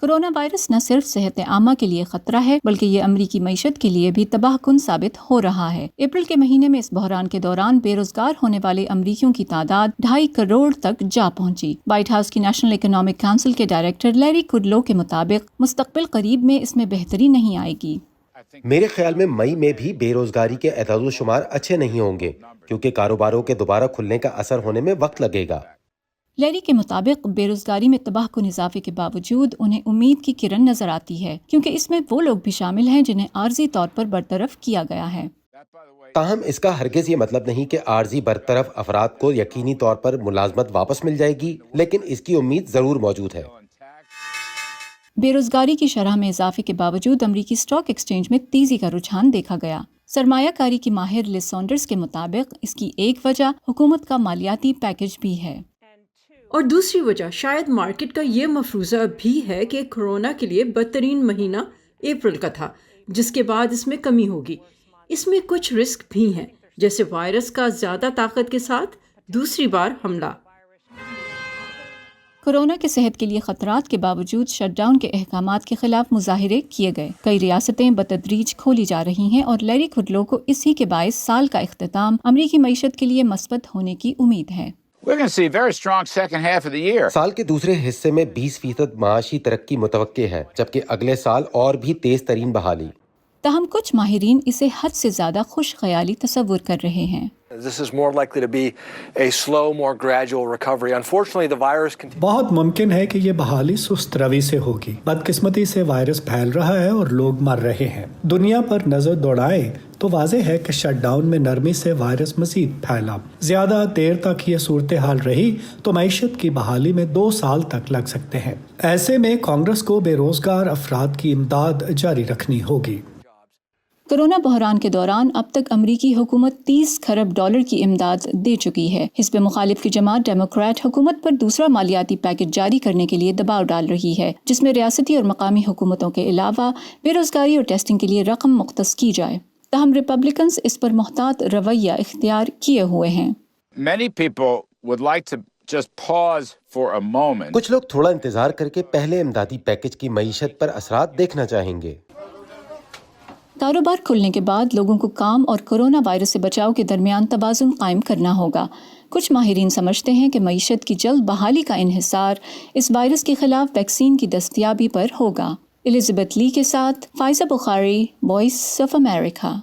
Corona virus نہ صرف صحت عامہ کے لیے خطرہ ہے بلکہ یہ امریکی معیشت کے لیے بھی تباہ کن ثابت ہو رہا ہے۔ اپریل کے مہینے میں اس بحران کے دوران بے روزگار ہونے والے امریکیوں کی تعداد 2.5 کروڑ تک جا پہنچی۔ وائٹ ہاؤس کی نیشنل اکنامک کونسل کے ڈائریکٹر لیری کڈلو کے مطابق مستقبل قریب میں اس میں بہتری نہیں آئے گی۔ میرے خیال میں مئی میں بھی بے روزگاری کے اعداد و شمار اچھے نہیں ہوں گے کیونکہ کاروباروں کے دوبارہ کھلنے کا اثر ہونے میں وقت لگے گا۔ لیری کے مطابق بے روزگاری میں تباہ کن اضافے کے باوجود انہیں امید کی کرن نظر آتی ہے کیونکہ اس میں وہ لوگ بھی شامل ہیں جنہیں عارضی طور پر برطرف کیا گیا ہے۔ تاہم اس کا ہرگز یہ مطلب نہیں کہ عارضی برطرف افراد کو یقینی طور پر ملازمت واپس مل جائے گی، لیکن اس کی امید ضرور موجود ہے۔ بے روزگاری کی شرح میں اضافے کے باوجود امریکی اسٹاک ایکسچینج میں تیزی کا رجحان دیکھا گیا۔ سرمایہ کاری کی ماہر لز سانڈرز کے مطابق اس کی ایک وجہ حکومت کا مالیاتی پیکج بھی ہے۔ اور دوسری وجہ شاید مارکیٹ کا یہ مفروضہ بھی ہے کہ کورونا کے لیے بدترین مہینہ اپریل کا تھا، جس کے بعد اس میں کمی ہوگی۔ اس میں کچھ رسک بھی ہیں، جیسے وائرس کا زیادہ طاقت کے ساتھ دوسری بار حملہ۔ کورونا کے صحت کے لیے خطرات کے باوجود شٹ ڈاؤن کے احکامات کے خلاف مظاہرے کیے گئے۔ کئی ریاستیں بتدریج کھولی جا رہی ہیں اور لیری کڈلو کو اسی کے باعث سال کا اختتام امریکی معیشت کے لیے مثبت ہونے کی امید ہے۔ سال کے دوسرے حصے میں 20% معاشی ترقی متوقع ہے، جبکہ اگلے سال اور بھی تیز ترین بحالی۔ تاہم کچھ ماہرین اسے حد سے زیادہ خوش خیالی تصور کر رہے ہیں۔ بہت ممکن ہے کہ یہ بحالی سست روی سے ہوگی۔ بدقسمتی سے وائرس پھیل رہا ہے اور لوگ مر رہے ہیں۔ دنیا پر نظر دوڑائے تو واضح ہے کہ شٹ ڈاؤن میں نرمی سے وائرس مزید پھیلا۔ زیادہ دیر تک یہ صورتحال رہی تو معیشت کی بحالی میں 2 سال تک لگ سکتے ہیں۔ ایسے میں کانگریس کو بے روزگار افراد کی امداد جاری رکھنی ہوگی۔ کورونا بحران کے دوران اب تک امریکی حکومت 30 کھرب ڈالر کی امداد دے چکی ہے۔ حزب مخالف کی جماعت ڈیموکریٹ حکومت پر دوسرا مالیاتی پیکج جاری کرنے کے لیے دباؤ ڈال رہی ہے، جس میں ریاستی اور مقامی حکومتوں کے علاوہ بے روزگاری اور ٹیسٹنگ کے لیے رقم مختص کی جائے۔ تاہم ریپبلکنز اس پر محتاط رویہ اختیار کیے ہوئے ہیں۔ کچھ لوگ تھوڑا انتظار کر کے پہلے امدادی پیکج کی معیشت پر اثرات دیکھنا چاہیں گے۔ کاروبار کھلنے کے بعد لوگوں کو کام اور کورونا وائرس سے بچاؤ کے درمیان توازن قائم کرنا ہوگا۔ کچھ ماہرین سمجھتے ہیں کہ معیشت کی جلد بحالی کا انحصار اس وائرس کے خلاف ویکسین کی دستیابی پر ہوگا۔ الزبتھ لی کے ساتھ فائزہ بخاری، وائس آف امریکہ۔